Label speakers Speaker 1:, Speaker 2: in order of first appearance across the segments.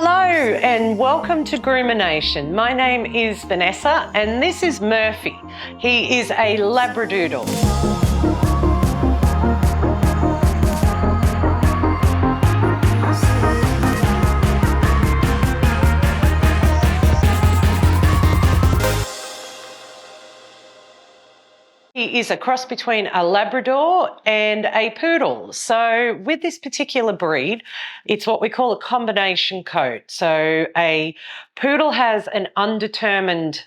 Speaker 1: Hello and welcome to Groomer Nation. My name is Vanessa and this is Murphy. He is a Labradoodle. He is a cross between a Labrador and a Poodle. So with this particular breed, it's what we call a combination coat. So a Poodle has an undetermined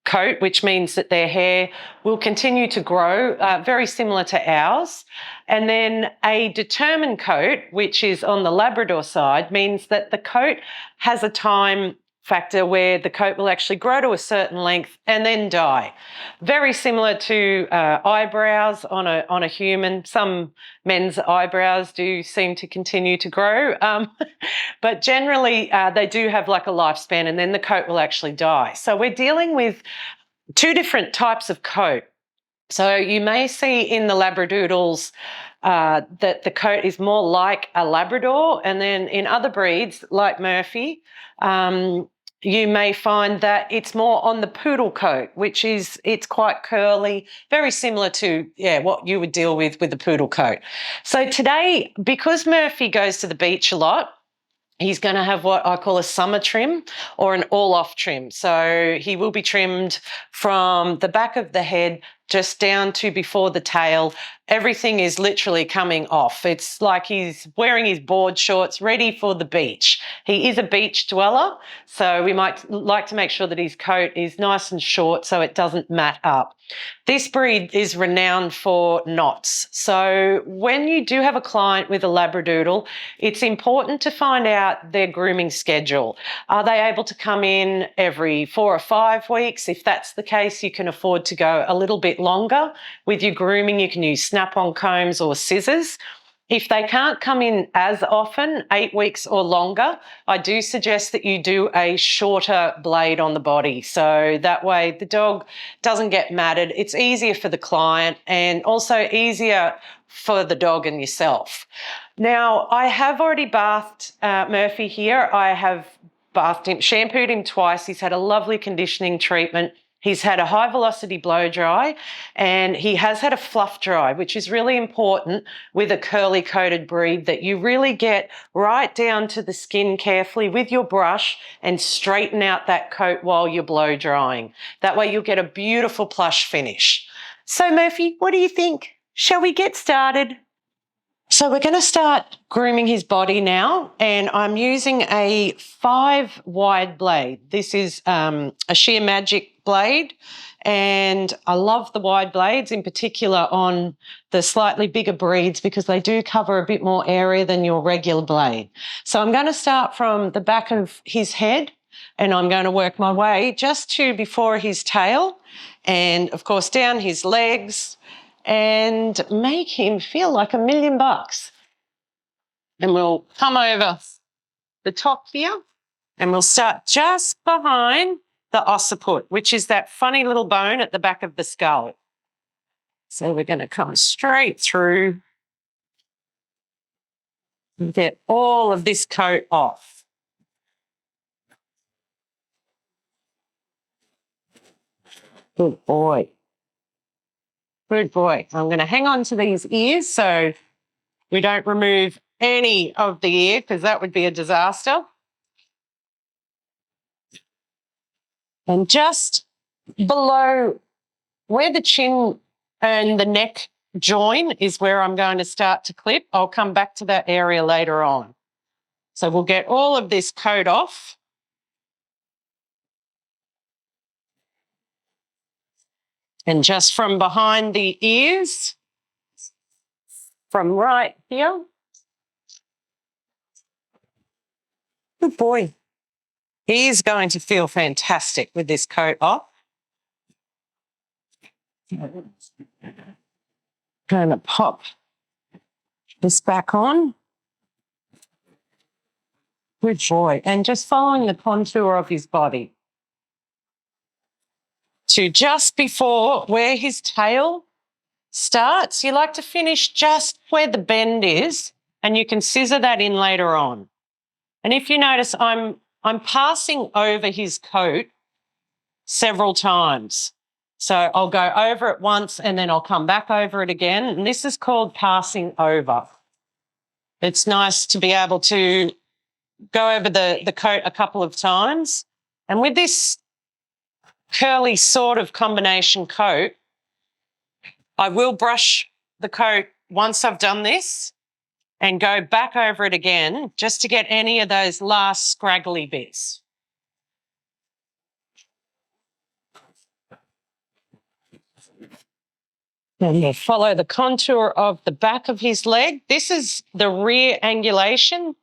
Speaker 1: coat, which means that their hair will continue to grow, very similar to ours. And then a determined coat, which is on the Labrador side, means that the coat has a time factor where the coat will actually grow to a certain length and then die. Very similar to eyebrows on a human. Some men's eyebrows do seem to continue to grow, but generally they do have like a lifespan and then the coat will actually die. So we're dealing with two different types of coat. So you may see in the Labradoodles that the coat is more like a Labrador, and then in other breeds like Murphy, you may find that it's more on the Poodle coat, which is, it's quite curly, very similar to, what you would deal with the Poodle coat. So today, because Murphy goes to the beach a lot, he's going to have what I call a summer trim or an all-off trim. So he will be trimmed from the back of the head just down to before the tail. Everything is literally coming off. It's like he's wearing his board shorts ready for the beach. He is a beach dweller, so we might like to make sure that his coat is nice and short so it doesn't mat up. This breed is renowned for knots. So when you do have a client with a Labradoodle, it's important to find out their grooming schedule. Are they able to come in every 4 or 5 weeks? If that's the case, you can afford to go a little bit longer. With your grooming, you can use snap-on combs or scissors. If they can't come in as often, 8 weeks or longer, I do suggest that you do a shorter blade on the body. So that way the dog doesn't get matted. It's easier for the client and also easier for the dog and yourself. Now, I have already bathed Murphy here. I have bathed him, shampooed him twice. He's had a lovely conditioning treatment. He's had a high velocity blow dry and he has had a fluff dry, which is really important with a curly coated breed, that you really get right down to the skin carefully with your brush and straighten out that coat while you're blow drying. That way you'll get a beautiful plush finish. So Murphy, what do you think? Shall we get started? So we're going to start grooming his body now, and I'm using a 5 wide blade. This is a Sheer Magic blade, and I love the wide blades in particular on the slightly bigger breeds because they do cover a bit more area than your regular blade. So I'm going to start from the back of his head and I'm going to work my way just to before his tail and, of course, down his legs, and make him feel like $1 million. And we'll come over the top here and we'll start just behind the occiput, which is that funny little bone at the back of the skull. So we're going to come straight through and get all of this coat off. Good boy. Good boy. I'm going to hang on to these ears so we don't remove any of the ear because that would be a disaster. And just below where the chin and the neck join is where I'm going to start to clip. I'll come back to that area later on. So we'll get all of this coat off. And just from behind the ears, from right here. Good boy. He's going to feel fantastic with this coat off. Going to pop this back on. Good boy. And just following the contour of his body to just before where his tail starts. You like to finish just where the bend is, and you can scissor that in later on. And if you notice, I'm passing over his coat several times. So I'll go over it once and then I'll come back over it again. And this is called passing over. It's nice to be able to go over the coat a couple of times. And with this curly sort of combination coat, I will brush the coat once I've done this and go back over it again just to get any of those last scraggly bits. And we'll follow the contour of the back of his leg. This is the rear angulation,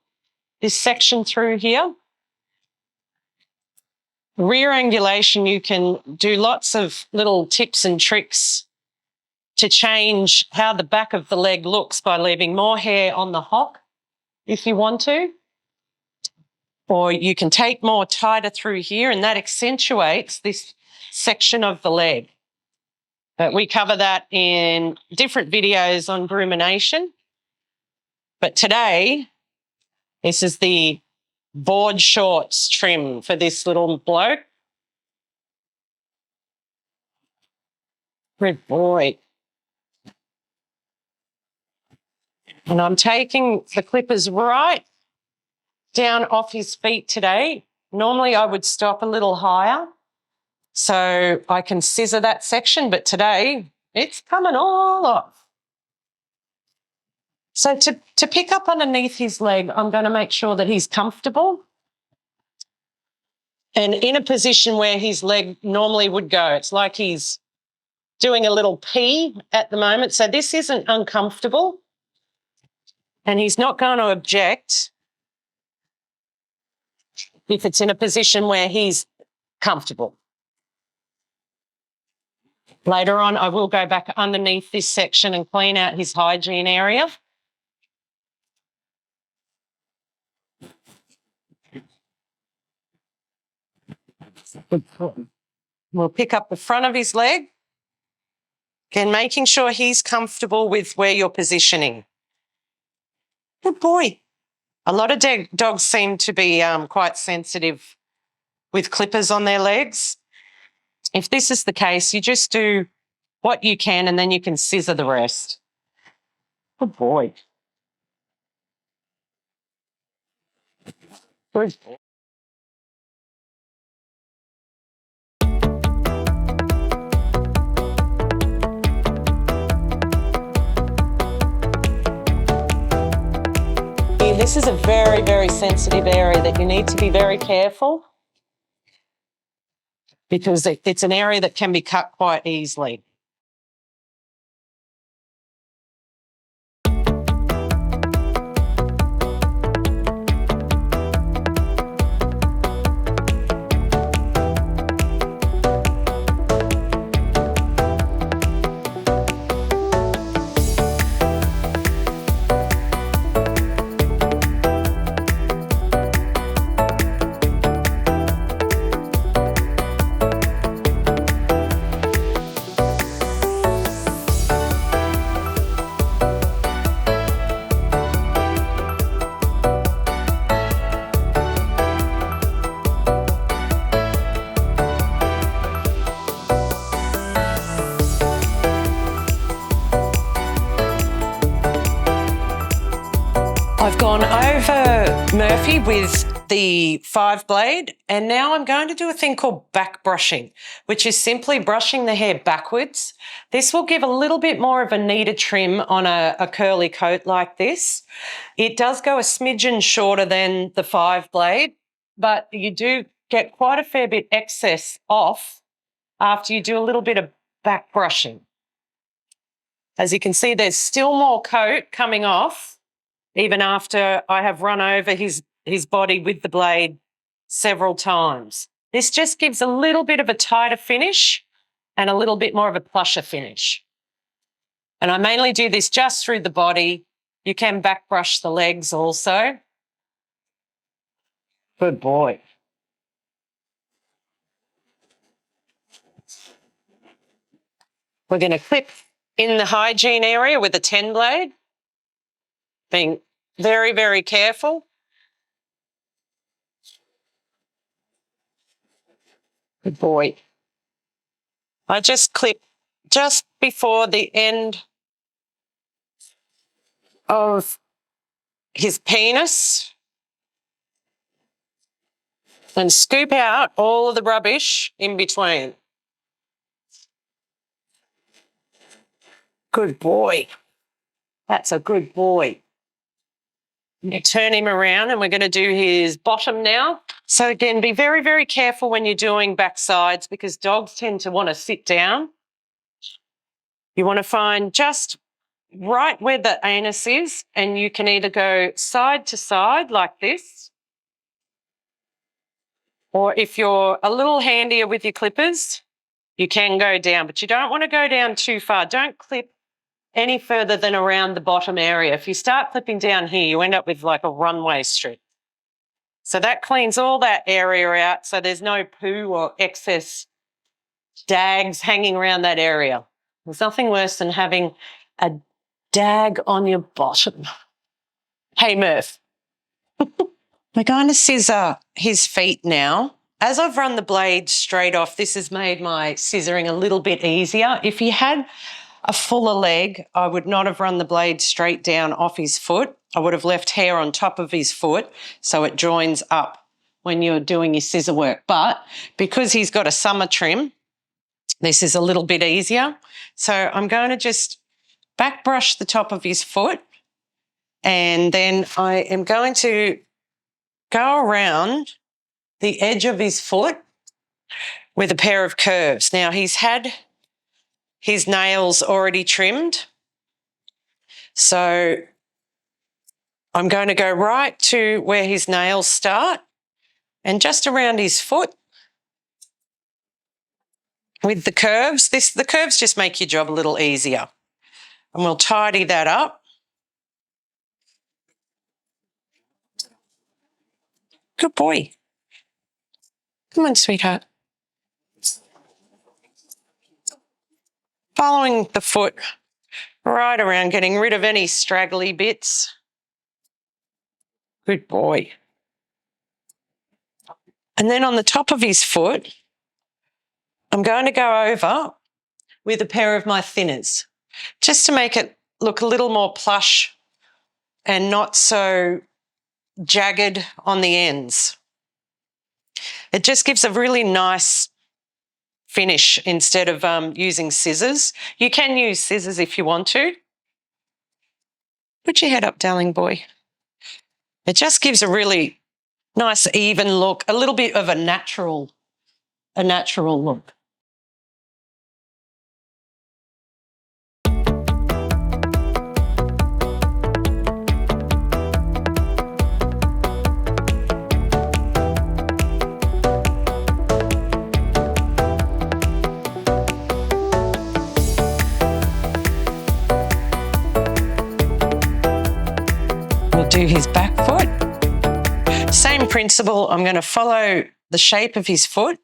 Speaker 1: this section through here. Rear angulation, you can do lots of little tips and tricks to change how the back of the leg looks by leaving more hair on the hock if you want to. Or you can take more tighter through here and that accentuates this section of the leg. But we cover that in different videos on Groomination. But today, this is the board shorts trim for this little bloke. Good boy. And I'm taking the clippers right down off his feet today. Normally I would stop a little higher so I can scissor that section, but today it's coming all off. So to pick up underneath his leg, I'm going to make sure that he's comfortable and in a position where his leg normally would go. It's like he's doing a little pee at the moment. So this isn't uncomfortable and he's not going to object if it's in a position where he's comfortable. Later on, I will go back underneath this section and clean out his hygiene area. We'll pick up the front of his leg. Again, making sure he's comfortable with where you're positioning. Good boy. A lot of dogs seem to be quite sensitive with clippers on their legs. If this is the case, you just do what you can and then you can scissor the rest. Good boy. Good. This is a very, very sensitive area that you need to be very careful because it's an area that can be cut quite easily. I've gone over Murphy with the 5-blade and now I'm going to do a thing called back brushing, which is simply brushing the hair backwards. This will give a little bit more of a neater trim on a curly coat like this. It does go a smidgen shorter than the 5-blade, but you do get quite a fair bit excess off after you do a little bit of back brushing. As you can see, there's still more coat coming off even after I have run over his body with the blade several times. This just gives a little bit of a tighter finish and a little bit more of a plusher finish. And I mainly do this just through the body. You can back brush the legs also. Good boy. We're going to clip in the hygiene area with a 10-blade. Being very, very careful. Good boy. I just clip just before the end of his penis and scoop out all of the rubbish in between. Good boy. That's a good boy. You turn him around and we're going to do his bottom now. So again, be very, very careful when you're doing backsides because dogs tend to want to sit down. You want to find just right where the anus is, and you can either go side to side like this, or if you're a little handier with your clippers, you can go down, but you don't want to go down too far. Don't clip any further than around the bottom area. If you start clipping down here, you end up with like a runway strip. So that cleans all that area out so there's no poo or excess dags hanging around that area. There's nothing worse than having a dag on your bottom. Hey, Murph. We're going to scissor his feet now. As I've run the blade straight off, this has made my scissoring a little bit easier. If he had a fuller leg, I would not have run the blade straight down off his foot. I would have left hair on top of his foot so it joins up when you're doing your scissor work. But because he's got a summer trim, this is a little bit easier. So I'm going to just back brush the top of his foot, and then I am going to go around the edge of his foot with a pair of curves. Now, he's had his nails already trimmed, so I'm going to go right to where his nails start and just around his foot with the curves. The curves just make your job a little easier, and we'll tidy that up. Good boy. Come on, sweetheart. Following the foot right around, getting rid of any straggly bits. Good boy. And then on the top of his foot, I'm going to go over with a pair of my thinners just to make it look a little more plush and not so jagged on the ends. It just gives a really nice finish instead of using scissors. You can use scissors if you want to. Put your head up, darling boy. It just gives a really nice even look, a little bit of a natural look. We'll do his back foot. Same principle, I'm going to follow the shape of his foot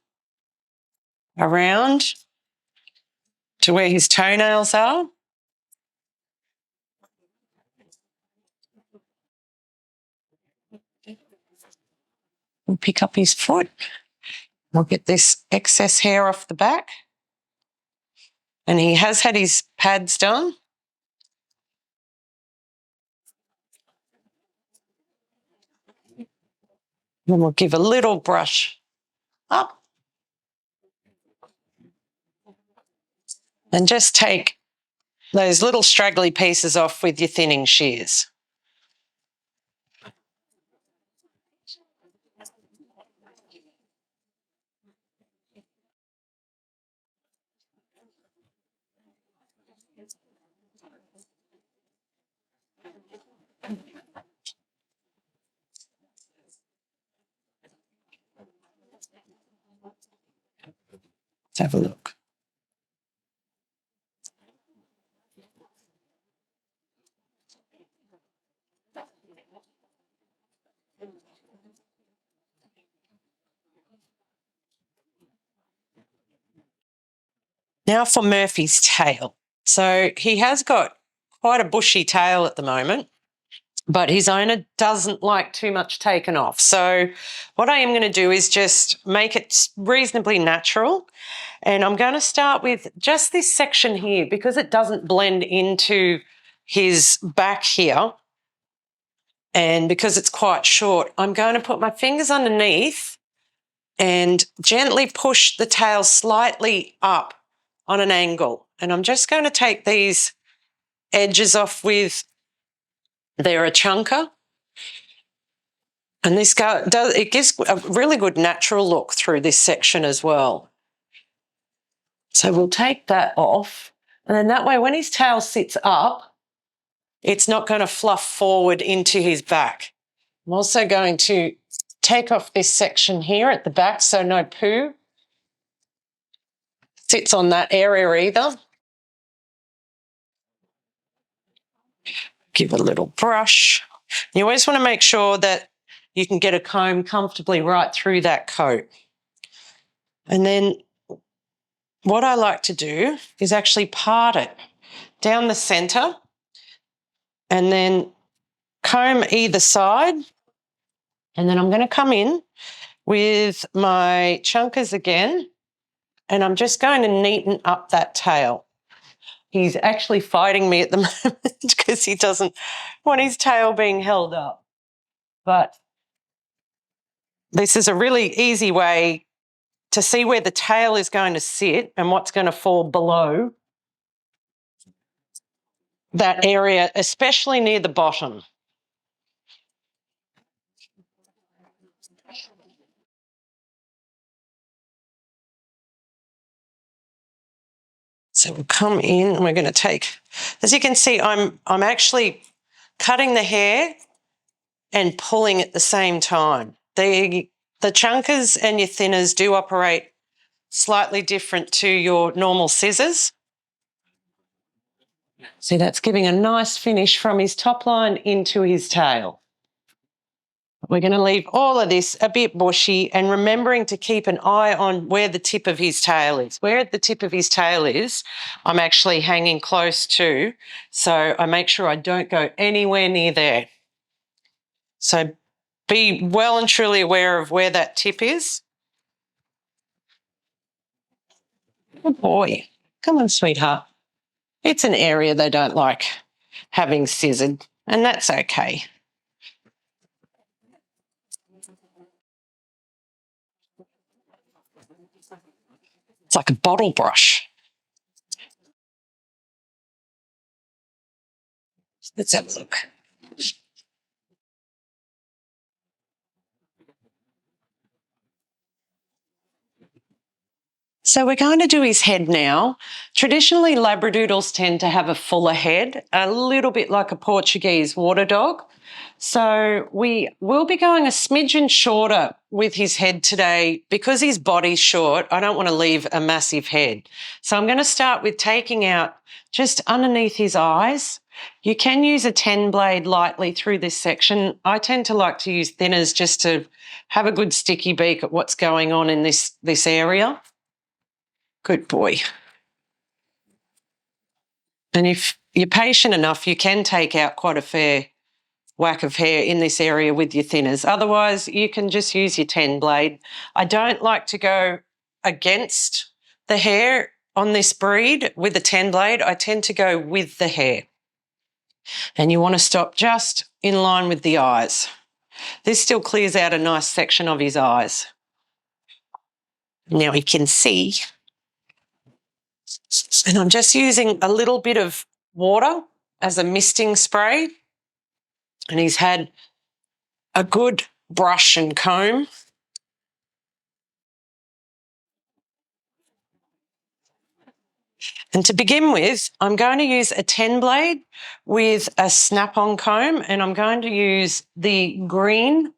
Speaker 1: around to where his toenails are. We'll pick up his foot. We'll get this excess hair off the back. And he has had his pads done. Then we'll give a little brush up and just take those little straggly pieces off with your thinning shears. Let's have a look. Now for Murphy's tail. So he has got quite a bushy tail at the moment. but his owner doesn't like too much taken off. So what I am going to do is just make it reasonably natural. And I'm going to start with just this section here because it doesn't blend into his back here. And because it's quite short, I'm going to put my fingers underneath and gently push the tail slightly up on an angle. And I'm just going to take these edges off with their chunker. And this it gives a really good natural look through this section as well. So we'll take that off. And then that way, when his tail sits up, it's not going to fluff forward into his back. I'm also going to take off this section here at the back so no poo sits on that area either. Give it a little brush. You always want to make sure that you can get a comb comfortably right through that coat. And then what I like to do is actually part it down the centre and then comb either side. And then I'm going to come in with my chunkers again, and I'm just going to neaten up that tail. He's actually fighting me at the moment because he doesn't want his tail being held up. But this is a really easy way to see where the tail is going to sit and what's going to fall below that area, especially near the bottom. So we'll come in and we're going to take, as you can see, I'm actually cutting the hair and pulling at the same time. The chunkers and your thinners do operate slightly different to your normal scissors. See, that's giving a nice finish from his top line into his tail. We're going to leave all of this a bit bushy and remembering to keep an eye on where the tip of his tail is. Where the tip of his tail is, I'm actually hanging close to, so I make sure I don't go anywhere near there. So be well and truly aware of where that tip is. Good boy. Come on, sweetheart. It's an area they don't like having scissored, and that's okay. It's like a bottle brush. Let's have a look. So we're going to do his head now. Traditionally, Labradoodles tend to have a fuller head, a little bit like a Portuguese water dog. So we will be going a smidgen shorter with his head today. Because his body's short, I don't want to leave a massive head. So I'm going to start with taking out just underneath his eyes. You can use a 10 blade lightly through this section. I tend to like to use thinners just to have a good sticky beak at what's going on in this area. Good boy. And if you're patient enough, you can take out quite a fair whack of hair in this area with your thinners. Otherwise, you can just use your 10 blade. I don't like to go against the hair on this breed with a 10 blade. I tend to go with the hair. And you want to stop just in line with the eyes. This still clears out a nice section of his eyes. Now you can see. And I'm just using a little bit of water as a misting spray. And he's had a good brush and comb. And to begin with, I'm going to use a 10 blade with a snap-on comb, and I'm going to use the green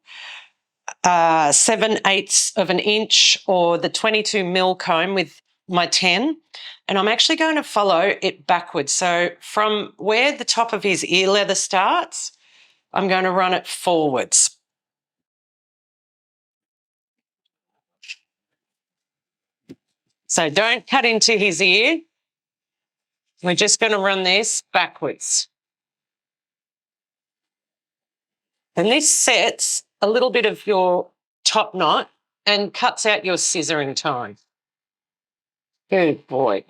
Speaker 1: 7/8 of an inch or the 22 mil comb with my 10, and I'm actually going to follow it backwards. So from where the top of his ear leather starts, I'm going to run it forwards. So don't cut into his ear. We're just going to run this backwards. And this sets a little bit of your top knot and cuts out your scissoring time. Good boy.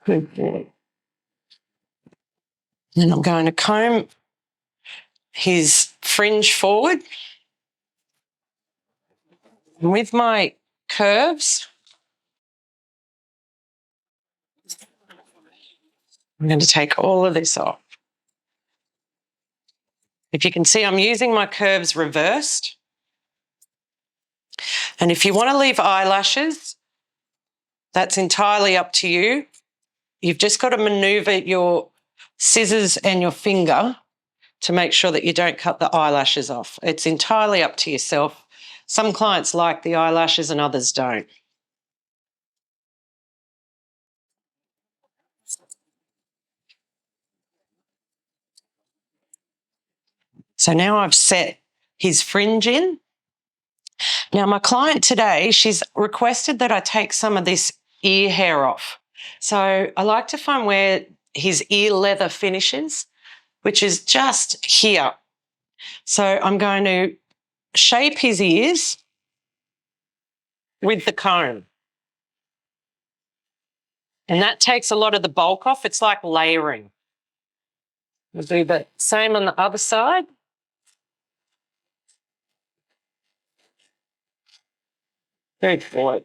Speaker 1: Good boy. Then I'm going to comb his fringe forward. And with my curves, I'm going to take all of this off. If you can see, I'm using my curves reversed. And if you want to leave eyelashes, that's entirely up to you. You've just got to maneuver your scissors and your finger to make sure that you don't cut the eyelashes off. It's entirely up to yourself. Some clients like the eyelashes and others don't. So now I've set his fringe in. Now my client today, she's requested that I take some of this ear hair off. So I like to find where his ear leather finishes, which is just here. So I'm going to shape his ears with the comb. And that takes a lot of the bulk off. It's like layering. We'll do the same on the other side. Good boy.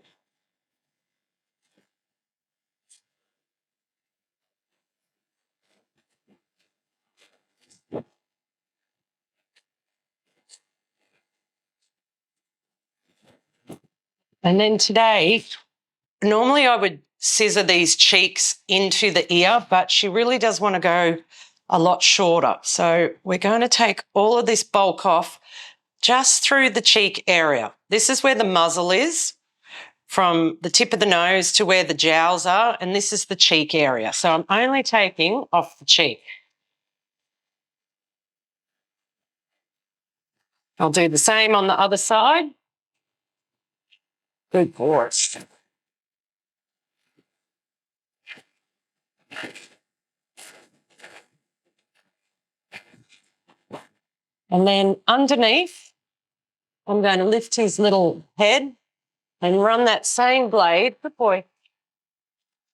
Speaker 1: And then today, normally I would scissor these cheeks into the ear, but she really does want to go a lot shorter. So we're going to take all of this bulk off just through the cheek area. This is where the muzzle is, from the tip of the nose to where the jowls are, and this is the cheek area. So I'm only taking off the cheek. I'll do the same on the other side. Good boy. And then underneath, I'm going to lift his little head and run that same blade, good boy,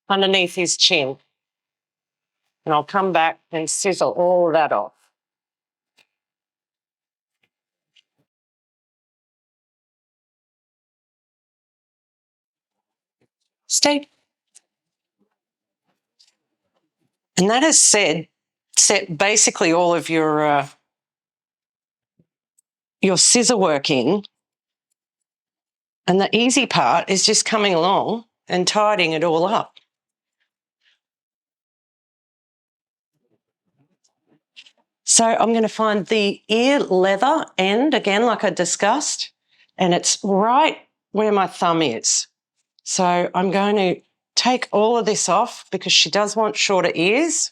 Speaker 1: underneath his chin. And I'll come back and sizzle all of that off. Stay. And that has set basically all of your scissor work in. And the easy part is just coming along and tidying it all up. So I'm going to find the ear leather end, again, like I discussed, and it's right where my thumb is. So I'm going to take all of this off because she does want shorter ears.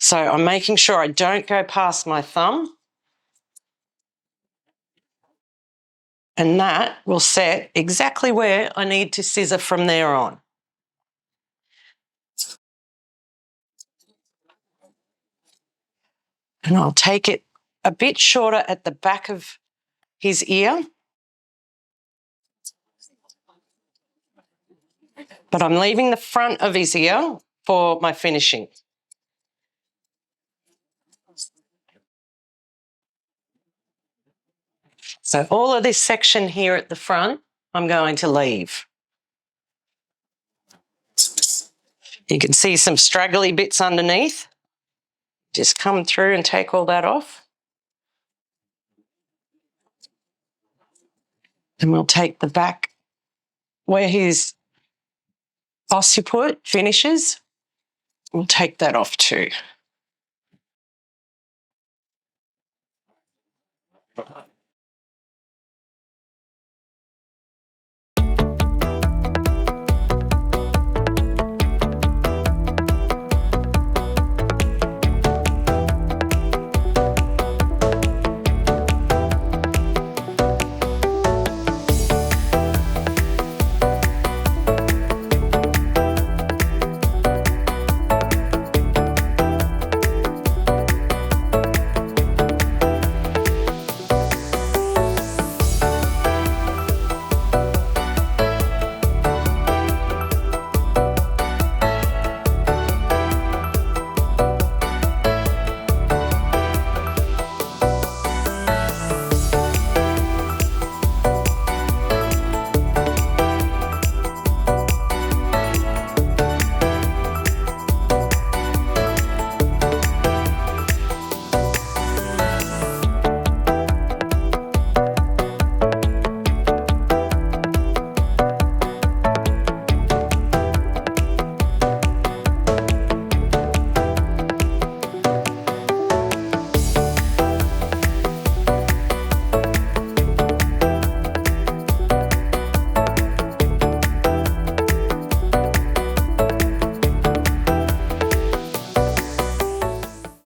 Speaker 1: So I'm making sure I don't go past my thumb. And that will set exactly where I need to scissor from there on. And I'll take it a bit shorter at the back of his ear. But I'm leaving the front of his ear for my finishing. So all of this section here at the front, I'm going to leave. You can see some straggly bits underneath. Just come through and take all that off. And we'll take the back where his occiput finishes. We'll take that off too.